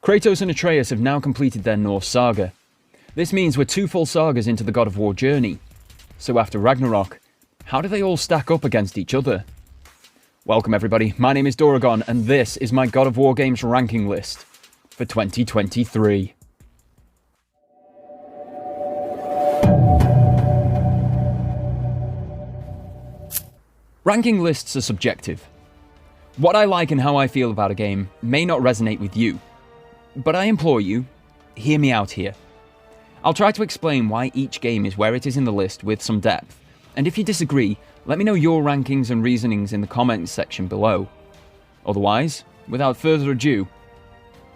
Kratos and Atreus have now completed their Norse Saga. This means we're 2 full sagas into the God of War journey. So after Ragnarok, how do they all stack up against each other? Welcome everybody, my name is Doragon and this is my God of War games ranking list for 2023. Ranking lists are subjective. What I like and how I feel about a game may not resonate with you, but I implore you, hear me out here. I'll try to explain why each game is where it is in the list with some depth, and if you disagree, let me know your rankings and reasonings in the comments section below. Otherwise, without further ado,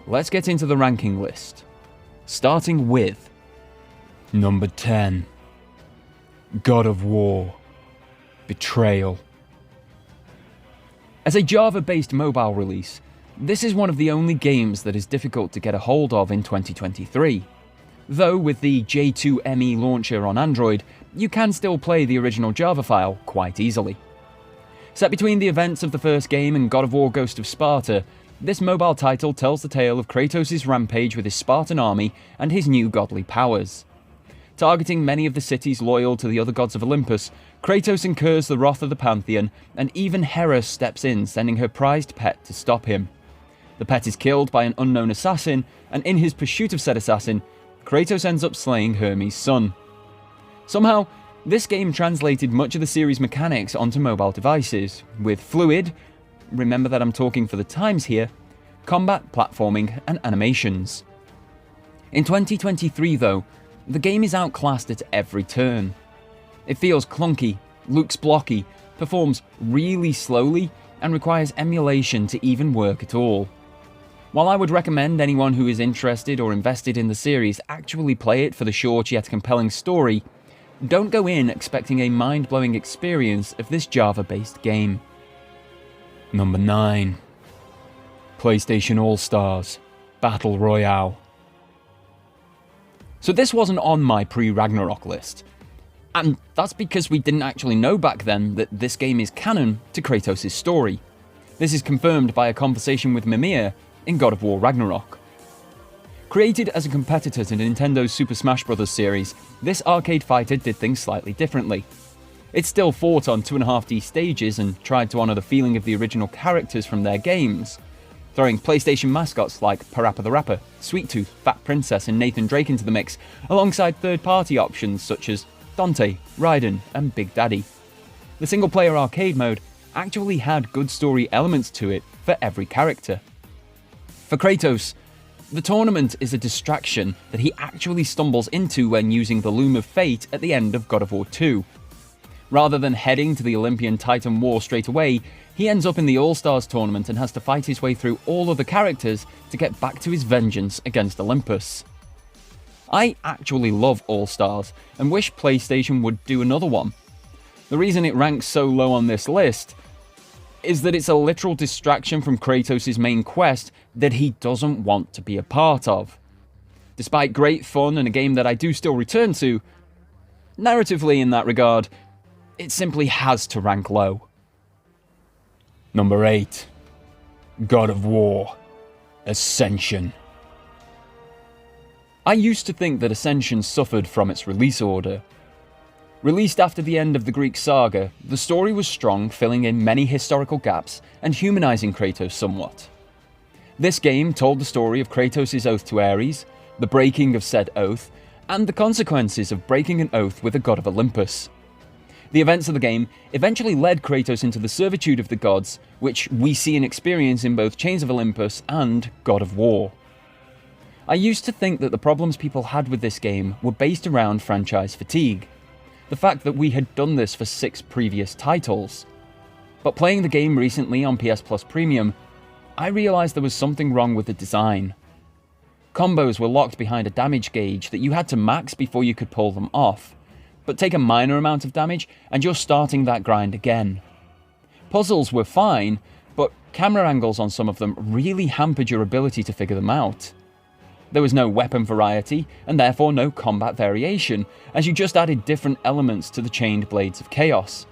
let's get into the ranking list. Starting with number 10, God of War, Betrayal. As a Java-based mobile release, this is one of the only games that is difficult to get a hold of in 2023. Though with the J2ME launcher on Android, you can still play the original Java file quite easily. Set between the events of the first game and God of War Ghost of Sparta, this mobile title tells the tale of Kratos' rampage with his Spartan army and his new godly powers. Targeting many of the cities loyal to the other gods of Olympus, Kratos incurs the wrath of the Pantheon, and even Hera steps in, sending her prized pet to stop him. The pet is killed by an unknown assassin, and in his pursuit of said assassin, Kratos ends up slaying Hermes' son. Somehow, this game translated much of the series' mechanics onto mobile devices, with fluid, remember that I'm talking for the times here, combat, platforming, and animations. In 2023 though, the game is outclassed at every turn. It feels clunky, looks blocky, performs really slowly, and requires emulation to even work at all. While I would recommend anyone who is interested or invested in the series actually play it for the short yet compelling story, don't go in expecting a mind-blowing experience of this Java-based game. Number 9. PlayStation All-Stars Battle Royale. So this wasn't on my pre-Ragnarok list, and that's because we didn't actually know back then that this game is canon to Kratos' story. This is confirmed by a conversation with Mimir in God of War Ragnarok. Created as a competitor to Nintendo's Super Smash Bros. Series, this arcade fighter did things slightly differently. It still fought on 2.5D stages and tried to honour the feeling of the original characters from their games, throwing PlayStation mascots like Parappa the Rapper, Sweet Tooth, Fat Princess and Nathan Drake into the mix, alongside third-party options such as Dante, Raiden and Big Daddy. The single-player arcade mode actually had good story elements to it for every character. For Kratos, the tournament is a distraction that he actually stumbles into when using the Loom of Fate at the end of God of War 2. Rather than heading to the Olympian Titan War straight away, he ends up in the All-Stars tournament and has to fight his way through all of the characters to get back to his vengeance against Olympus. I actually love All-Stars and wish PlayStation would do another one. The reason it ranks so low on this list is that it's a literal distraction from Kratos' main quest that he doesn't want to be a part of. Despite great fun and a game that I do still return to, narratively in that regard, it simply has to rank low. Number 8. God of War, Ascension. I used to think that Ascension suffered from its release order. Released after the end of the Greek saga, the story was strong, filling in many historical gaps and humanizing Kratos somewhat. This game told the story of Kratos' oath to Ares, the breaking of said oath, and the consequences of breaking an oath with a god of Olympus. The events of the game eventually led Kratos into the servitude of the gods, which we see and experience in both Chains of Olympus and God of War. I used to think that the problems people had with this game were based around franchise fatigue. The fact that we had done this for 6 previous titles. But playing the game recently on PS Plus Premium, I realised there was something wrong with the design. Combos were locked behind a damage gauge that you had to max before you could pull them off, but take a minor amount of damage and you're starting that grind again. Puzzles were fine, but camera angles on some of them really hampered your ability to figure them out. There was no weapon variety, and therefore no combat variation, as you just added different elements to the chained blades of chaos.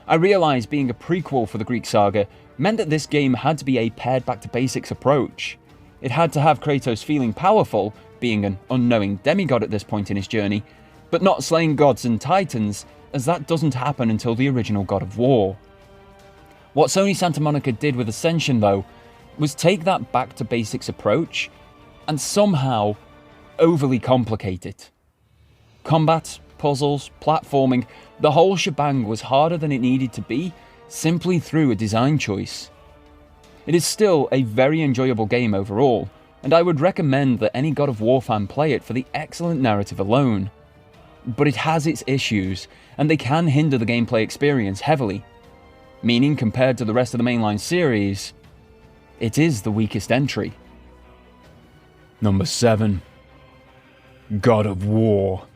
I realised being a prequel for the Greek saga meant that this game had to be a pared back to basics approach. it had to have Kratos feeling powerful, being an unknowing demigod at this point in his journey, but not slaying gods and titans, as that doesn't happen until the original God of War. What Sony Santa Monica did with Ascension, though, was take that back to basics approach and somehow overly complicate it. Combat, puzzles, platforming, the whole shebang was harder than it needed to be, simply through a design choice. It is still a very enjoyable game overall, and I would recommend that any God of War fan play it for the excellent narrative alone. But it has its issues, and they can hinder the gameplay experience heavily, meaning compared to the rest of the mainline series, it is the weakest entry. Number 7. God of War.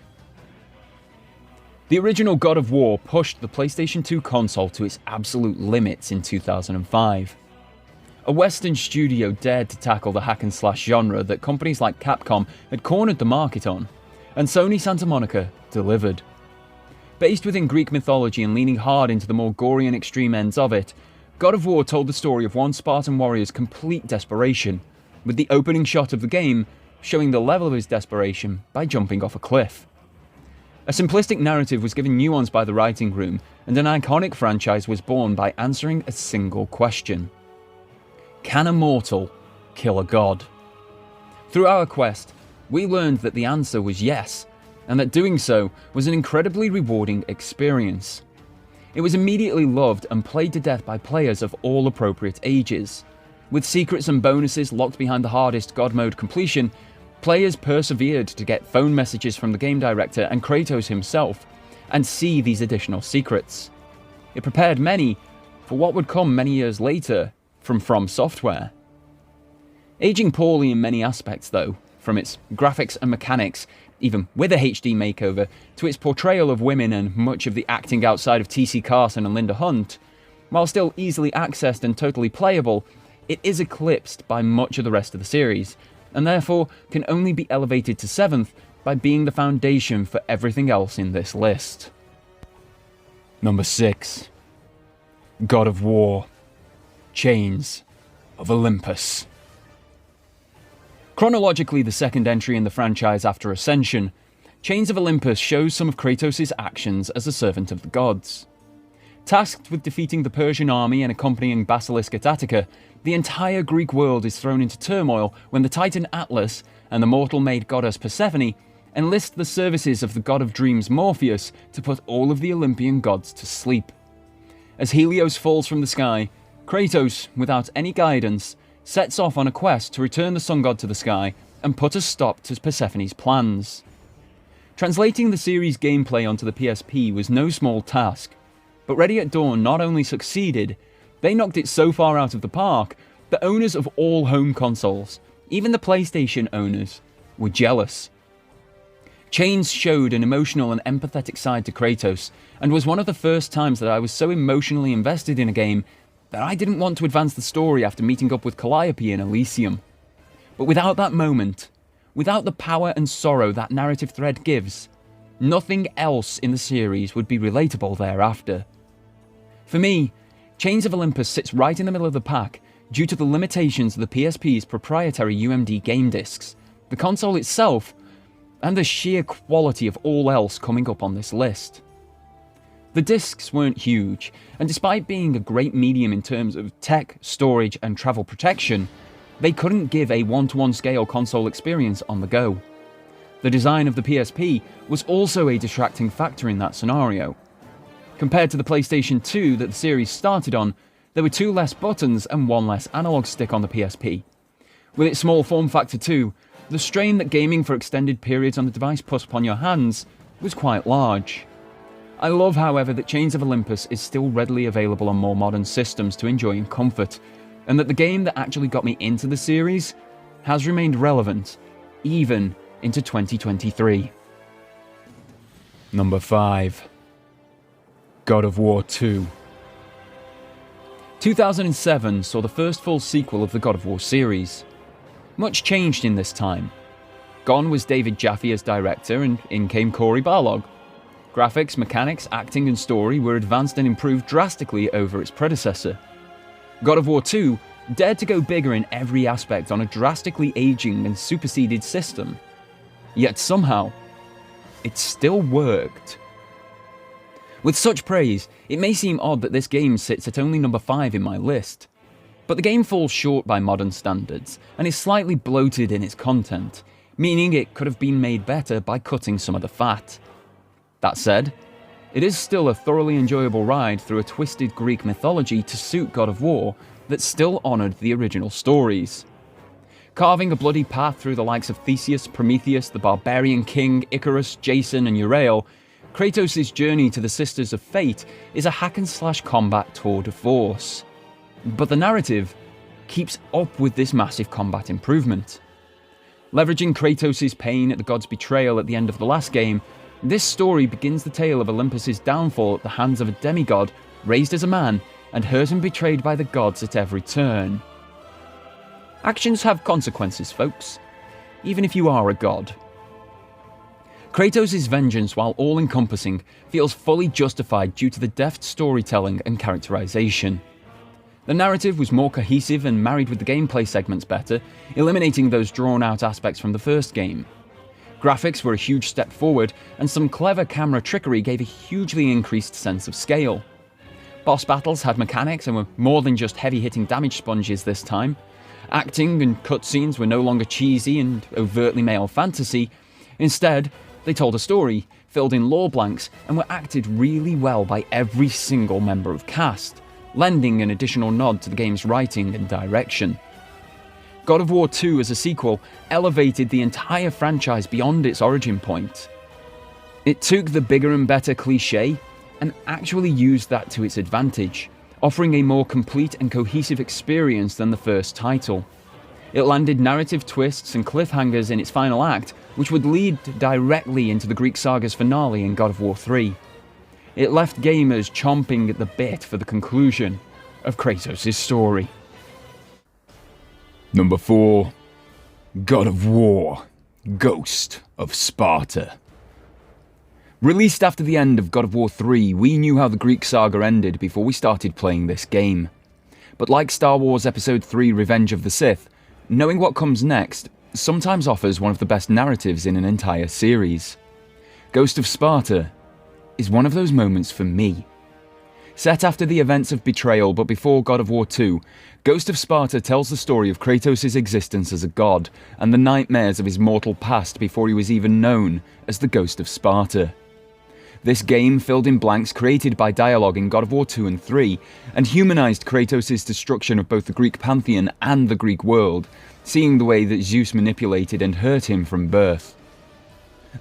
The original God of War pushed the PlayStation 2 console to its absolute limits in 2005. A Western studio dared to tackle the hack-and-slash genre that companies like Capcom had cornered the market on, and Sony Santa Monica delivered. Based within Greek mythology and leaning hard into the more gory and extreme ends of it, God of War told the story of one Spartan warrior's complete desperation, with the opening shot of the game showing the level of his desperation by jumping off a cliff. A simplistic narrative was given nuance by the writing room, and an iconic franchise was born by answering a single question. Can a mortal kill a god? Through our quest, we learned that the answer was yes, and that doing so was an incredibly rewarding experience. It was immediately loved and played to death by players of all appropriate ages. With secrets and bonuses locked behind the hardest God mode completion, players persevered to get phone messages from the game director and Kratos himself, and see these additional secrets. It prepared many for what would come many years later from Software. Aging poorly in many aspects though, from its graphics and mechanics, even with a HD makeover, to its portrayal of women and much of the acting outside of T.C. Carson and Linda Hunt, while still easily accessed and totally playable, it is eclipsed by much of the rest of the series, and therefore can only be elevated to 7th by being the foundation for everything else in this list. Number 6. God of War. Chains of Olympus. Chronologically the second entry in the franchise after Ascension, Chains of Olympus shows some of Kratos' actions as a servant of the gods. Tasked with defeating the Persian army and accompanying Basilisk at Attica, the entire Greek world is thrown into turmoil when the Titan Atlas and the mortal-made goddess Persephone enlist the services of the god of dreams Morpheus to put all of the Olympian gods to sleep. As Helios falls from the sky, Kratos, without any guidance, sets off on a quest to return the sun god to the sky and put a stop to Persephone's plans. Translating the series' gameplay onto the PSP was no small task, but Ready at Dawn not only succeeded, they knocked it so far out of the park that owners of all home consoles, even the PlayStation owners, were jealous. Chains showed an emotional and empathetic side to Kratos, and was one of the first times that I was so emotionally invested in a game that I didn't want to advance the story after meeting up with Calliope in Elysium. But without that moment, without the power and sorrow that narrative thread gives, nothing else in the series would be relatable thereafter. For me, Chains of Olympus sits right in the middle of the pack due to the limitations of the PSP's proprietary UMD game discs, the console itself, and the sheer quality of all else coming up on this list. The discs weren't huge, and despite being a great medium in terms of tech, storage, and travel protection, they couldn't give a one-to-one scale console experience on the go. The design of the PSP was also a distracting factor in that scenario. Compared to the PlayStation 2 that the series started on, there were 2 less buttons and 1 less analog stick on the PSP. With its small form factor too, the strain that gaming for extended periods on the device put upon your hands was quite large. I love, however, that Chains of Olympus is still readily available on more modern systems to enjoy in comfort, and that the game that actually got me into the series has remained relevant, even into 2023. Number 5. God of War 2. 2007 saw the first full sequel of the God of War series. Much changed in this time. Gone was David Jaffe as director, and in came Cory Barlog. Graphics, mechanics, acting and story were advanced and improved drastically over its predecessor. God of War 2 dared to go bigger in every aspect on a drastically aging and superseded system. Yet somehow, it still worked. With such praise, it may seem odd that this game sits at only number 5 in my list. But the game falls short by modern standards, and is slightly bloated in its content, meaning it could have been made better by cutting some of the fat. That said, it is still a thoroughly enjoyable ride through a twisted Greek mythology to suit God of War that still honoured the original stories. Carving a bloody path through the likes of Theseus, Prometheus, the barbarian king, Icarus, Jason and Uriel, Kratos' journey to the Sisters of Fate is a hack-and-slash combat tour de force. But the narrative keeps up with this massive combat improvement. Leveraging Kratos' pain at the god's betrayal at the end of the last game, this story begins the tale of Olympus' downfall at the hands of a demigod raised as a man and hurt and betrayed by the gods at every turn. Actions have consequences, folks, even if you are a god. Kratos' vengeance, while all-encompassing, feels fully justified due to the deft storytelling and characterization. The narrative was more cohesive and married with the gameplay segments better, eliminating those drawn-out aspects from the first game. Graphics were a huge step forward, and some clever camera trickery gave a hugely increased sense of scale. Boss battles had mechanics and were more than just heavy-hitting damage sponges this time. Acting and cutscenes were no longer cheesy and overtly male fantasy. Instead, they told a story, filled in lore blanks, and were acted really well by every single member of cast, lending an additional nod to the game's writing and direction. God of War 2 as a sequel elevated the entire franchise beyond its origin point. It took the bigger and better cliché and actually used that to its advantage, offering a more complete and cohesive experience than the first title. It landed narrative twists and cliffhangers in its final act, which would lead directly into the Greek Saga's finale in God of War 3. It left gamers chomping at the bit for the conclusion of Kratos' story. Number 4. God of War, Ghost of Sparta. Released after the end of God of War 3, we knew how the Greek Saga ended before we started playing this game. But like Star Wars Episode 3 Revenge of the Sith, knowing what comes next sometimes offers one of the best narratives in an entire series. Ghost of Sparta is one of those moments for me. Set after the events of Betrayal but before God of War 2, Ghost of Sparta tells the story of Kratos' existence as a god and the nightmares of his mortal past before he was even known as the Ghost of Sparta. This game filled in blanks created by dialogue in God of War 2 and 3 and humanized Kratos' destruction of both the Greek pantheon and the Greek world, seeing the way that Zeus manipulated and hurt him from birth.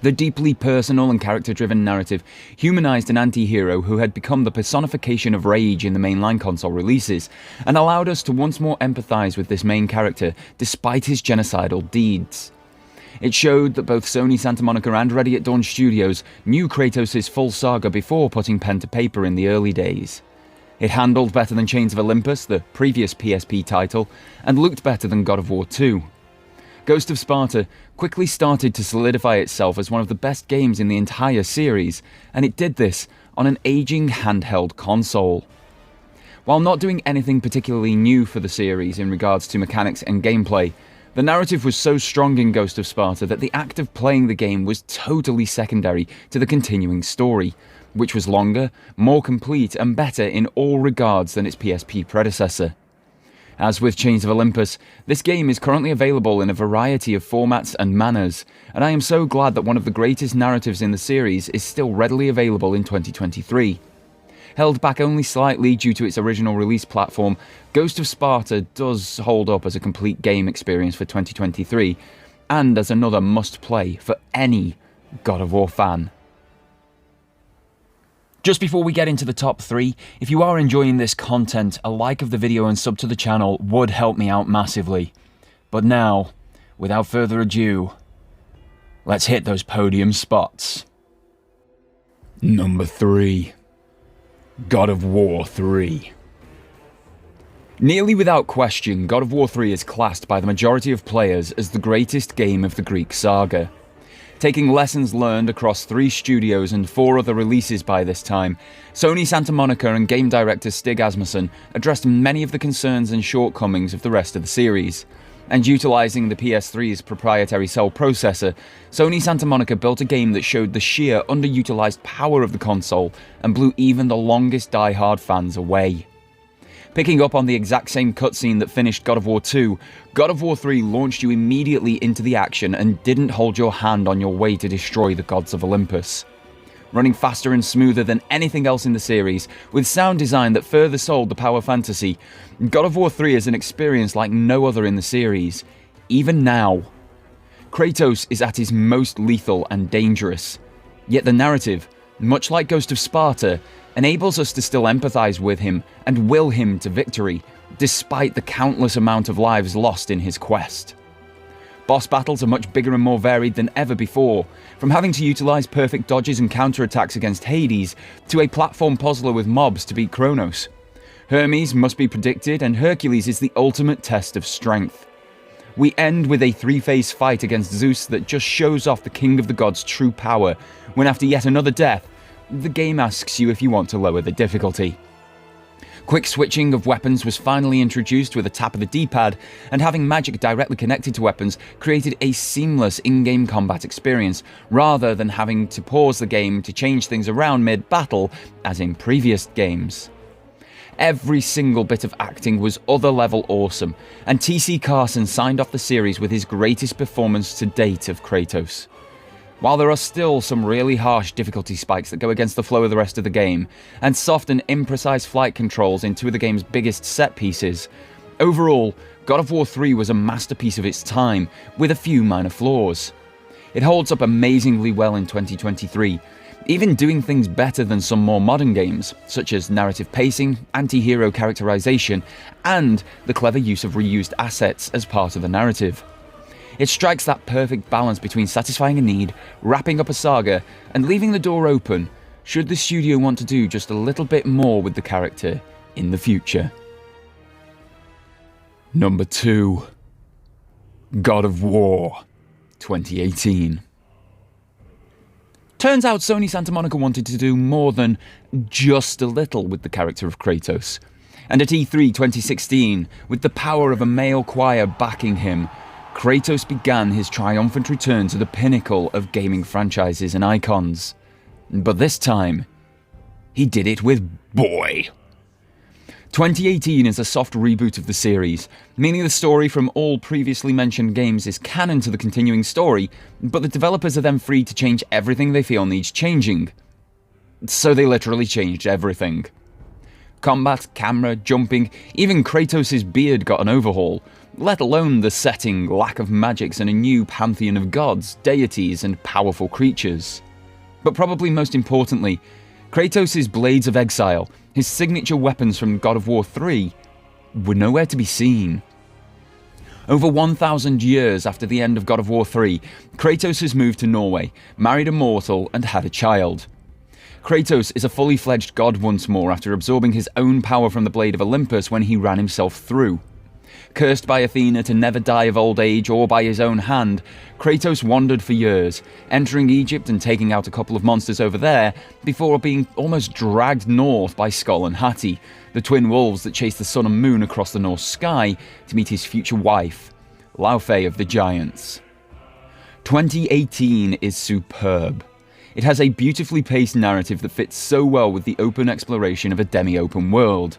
The deeply personal and character-driven narrative humanized an anti-hero who had become the personification of rage in the mainline console releases, and allowed us to once more empathize with this main character despite his genocidal deeds. It showed that both Sony Santa Monica and Ready at Dawn Studios knew Kratos' full saga before putting pen to paper in the early days. It handled better than Chains of Olympus, the previous PSP title, and looked better than God of War 2. Ghost of Sparta quickly started to solidify itself as one of the best games in the entire series, and it did this on an aging handheld console. While not doing anything particularly new for the series in regards to mechanics and gameplay, the narrative was so strong in Ghost of Sparta that the act of playing the game was totally secondary to the continuing story, which was longer, more complete and better in all regards than its PSP predecessor. As with Chains of Olympus, this game is currently available in a variety of formats and manners, and I am so glad that one of the greatest narratives in the series is still readily available in 2023. Held back only slightly due to its original release platform, Ghost of Sparta does hold up as a complete game experience for 2023, and as another must-play for any God of War fan. Just before we get into the top 3, if you are enjoying this content, a like of the video and sub to the channel would help me out massively. But now, without further ado, let's hit those podium spots. Number 3. God of War 3. Nearly without question, God of War 3 is classed by the majority of players as the greatest game of the Greek Saga. Taking lessons learned across 3 studios and 4 other releases by this time, Sony Santa Monica and game director Stig Asmussen addressed many of the concerns and shortcomings of the rest of the series. And utilising the PS3's proprietary cell processor, Sony Santa Monica built a game that showed the sheer underutilised power of the console and blew even the longest die-hard fans away. Picking up on the exact same cutscene that finished God of War 2, God of War 3 launched you immediately into the action and didn't hold your hand on your way to destroy the gods of Olympus. Running faster and smoother than anything else in the series, with sound design that further sold the power fantasy, God of War 3 is an experience like no other in the series, even now. Kratos is at his most lethal and dangerous, yet the narrative, much like Ghost of Sparta, enables us to still empathise with him and will him to victory, despite the countless amount of lives lost in his quest. Boss battles are much bigger and more varied than ever before, from having to utilise perfect dodges and counterattacks against Hades, to a platform puzzler with mobs to beat Kronos. Hermes must be predicted, and Hercules is the ultimate test of strength. We end with a 3-phase fight against Zeus that just shows off the king of the gods' true power, when after yet another death, the game asks you if you want to lower the difficulty. Quick switching of weapons was finally introduced with a tap of the D-pad, and having magic directly connected to weapons created a seamless in-game combat experience, rather than having to pause the game to change things around mid-battle, as in previous games. Every single bit of acting was other-level awesome, and T.C. Carson signed off the series with his greatest performance to date of Kratos. While there are still some really harsh difficulty spikes that go against the flow of the rest of the game, and soft and imprecise flight controls in 2 of the game's biggest set pieces, overall, God of War 3 was a masterpiece of its time, with a few minor flaws. It holds up amazingly well in 2023, even doing things better than some more modern games, such as narrative pacing, anti-hero characterization, and the clever use of reused assets as part of the narrative. It strikes that perfect balance between satisfying a need, wrapping up a saga, and leaving the door open, should the studio want to do just a little bit more with the character in the future. Number 2. God of War 2018. Turns out Sony Santa Monica wanted to do more than just a little with the character of Kratos. And at E3 2016, with the power of a male choir backing him, Kratos began his triumphant return to the pinnacle of gaming franchises and icons. But this time, he did it with boy. 2018 is a soft reboot of the series, meaning the story from all previously mentioned games is canon to the continuing story, but the developers are then free to change everything they feel needs changing. So they literally changed everything. Combat, camera, jumping, even Kratos' beard got an overhaul, let alone the setting, lack of magics, and a new pantheon of gods, deities, and powerful creatures. But probably most importantly, Kratos' Blades of Exile, his signature weapons from God of War 3, were nowhere to be seen. Over 1,000 years after the end of God of War 3, Kratos has moved to Norway, married a mortal, and had a child. Kratos is a fully fledged god once more after absorbing his own power from the Blade of Olympus when he ran himself through. Cursed by Athena to never die of old age or by his own hand, Kratos wandered for years, entering Egypt and taking out a couple of monsters over there, before being almost dragged north by Skoll and Hati, the twin wolves that chase the sun and moon across the Norse sky to meet his future wife, Laufey of the Giants. 2018 is superb. It has a beautifully paced narrative that fits so well with the open exploration of a demi-open world.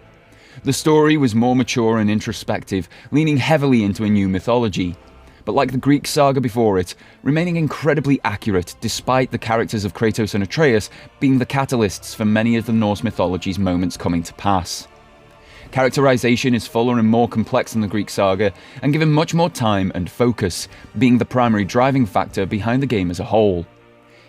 The story was more mature and introspective, leaning heavily into a new mythology, but like the Greek saga before it, remaining incredibly accurate despite the characters of Kratos and Atreus being the catalysts for many of the Norse mythology's moments coming to pass. Characterization is fuller and more complex than the Greek saga, and given much more time and focus, being the primary driving factor behind the game as a whole.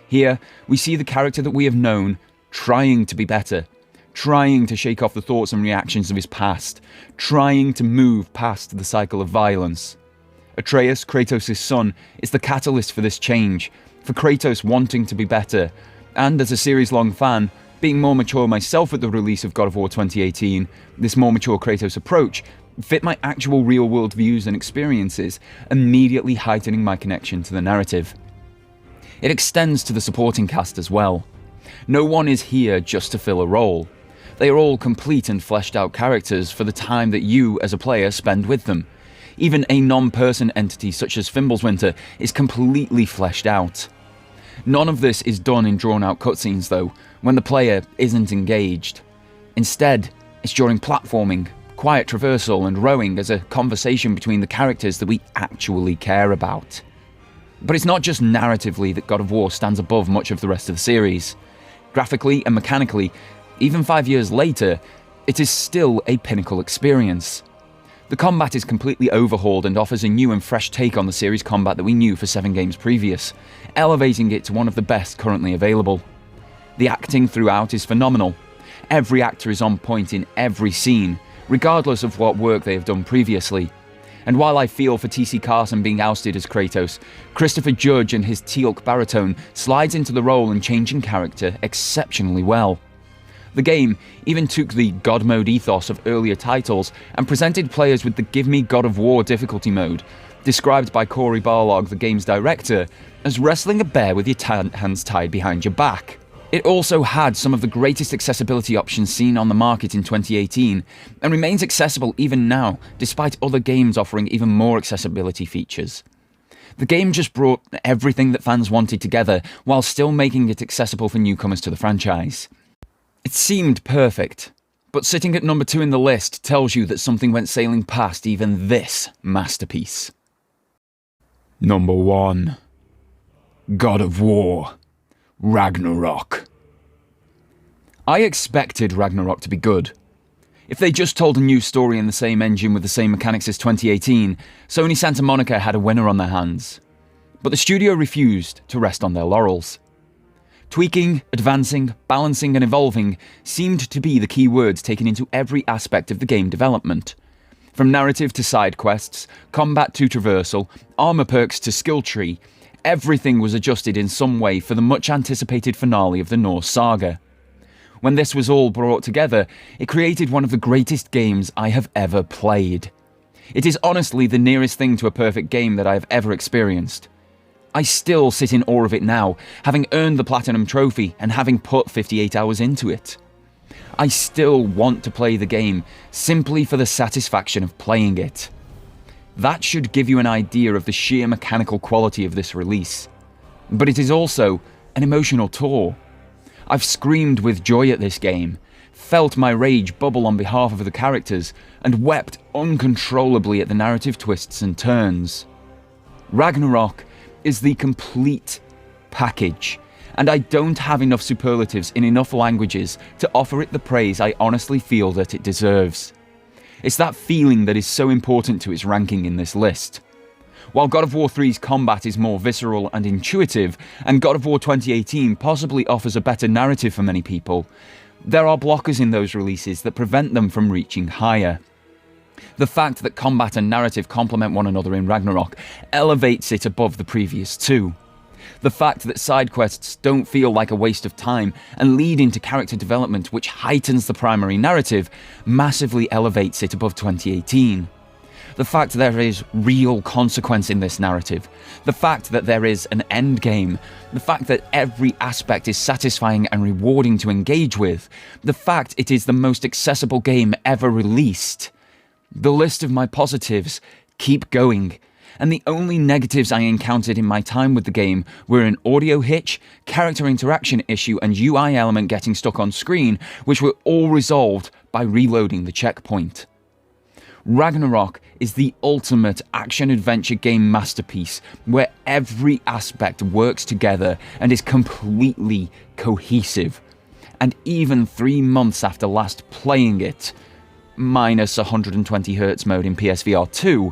Here, we see the character that we have known trying to be better, trying to shake off the thoughts and reactions of his past, trying to move past the cycle of violence. Atreus, Kratos' son, is the catalyst for this change, for Kratos wanting to be better, and as a series-long fan, being more mature myself at the release of God of War 2018, this more mature Kratos approach fit my actual real-world views and experiences, immediately heightening my connection to the narrative. It extends to the supporting cast as well. No one is here just to fill a role. They are all complete and fleshed out characters for the time that you, as a player, spend with them. Even a non-person entity such as Fimbulwinter is completely fleshed out. None of this is done in drawn-out cutscenes though, when the player isn't engaged. Instead, it's during platforming, quiet traversal and rowing as a conversation between the characters that we actually care about. But it's not just narratively that God of War stands above much of the rest of the series. Graphically and mechanically, even 5 years later, it is still a pinnacle experience. The combat is completely overhauled and offers a new and fresh take on the series combat that we knew for 7 games previous, elevating it to one of the best currently available. The acting throughout is phenomenal. Every actor is on point in every scene, regardless of what work they have done previously. And while I feel for T.C. Carson being ousted as Kratos, Christopher Judge and his Teal'c baritone slides into the role and changing character exceptionally well. The game even took the God mode ethos of earlier titles and presented players with the Give Me God of War difficulty mode, described by Corey Barlog, the game's director, as wrestling a bear with your hands tied behind your back. It also had some of the greatest accessibility options seen on the market in 2018, and remains accessible even now, despite other games offering even more accessibility features. The game just brought everything that fans wanted together, while still making it accessible for newcomers to the franchise. It seemed perfect, but sitting at number 2 in the list tells you that something went sailing past even this masterpiece. Number 1. God of War Ragnarok. I expected Ragnarok to be good. If they just told a new story in the same engine with the same mechanics as 2018, Sony Santa Monica had a winner on their hands. But the studio refused to rest on their laurels. Tweaking, advancing, balancing and evolving seemed to be the key words taken into every aspect of the game development. From narrative to side quests, combat to traversal, armor perks to skill tree, everything was adjusted in some way for the much anticipated finale of the Norse Saga. When this was all brought together, it created one of the greatest games I have ever played. It is honestly the nearest thing to a perfect game that I have ever experienced. I still sit in awe of it now, having earned the Platinum Trophy and having put 58 hours into it. I still want to play the game, simply for the satisfaction of playing it. That should give you an idea of the sheer mechanical quality of this release. But it is also an emotional tour. I've screamed with joy at this game, felt my rage bubble on behalf of the characters, and wept uncontrollably at the narrative twists and turns. Ragnarok is the complete package, and I don't have enough superlatives in enough languages to offer it the praise I honestly feel that it deserves. It's that feeling that is so important to its ranking in this list. While God of War 3's combat is more visceral and intuitive, and God of War 2018 possibly offers a better narrative for many people, there are blockers in those releases that prevent them from reaching higher. The fact that combat and narrative complement one another in Ragnarok elevates it above the previous two. The fact that side quests don't feel like a waste of time and lead into character development which heightens the primary narrative massively elevates it above 2018. The fact there is real consequence in this narrative, the fact that there is an end game, the fact that every aspect is satisfying and rewarding to engage with, the fact it is the most accessible game ever released. The list of my positives keep going, and the only negatives I encountered in my time with the game were an audio hitch, character interaction issue and UI element getting stuck on screen, which were all resolved by reloading the checkpoint. Ragnarok is the ultimate action-adventure game masterpiece where every aspect works together and is completely cohesive. And even 3 months after last playing it, minus 120Hz mode in PSVR 2,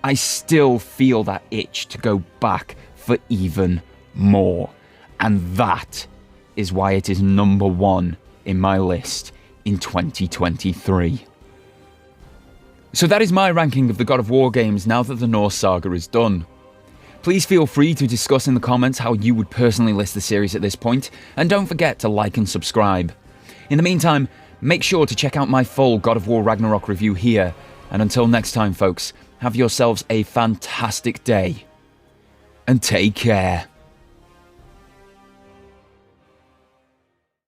I still feel that itch to go back for even more. And that is why it is number 1 in my list in 2023. So that is my ranking of the God of War games now that the Norse Saga is done. Please feel free to discuss in the comments how you would personally list the series at this point, and don't forget to like and subscribe. In the meantime, make sure to check out my full God of War Ragnarok review here, and until next time folks, have yourselves a fantastic day, and take care.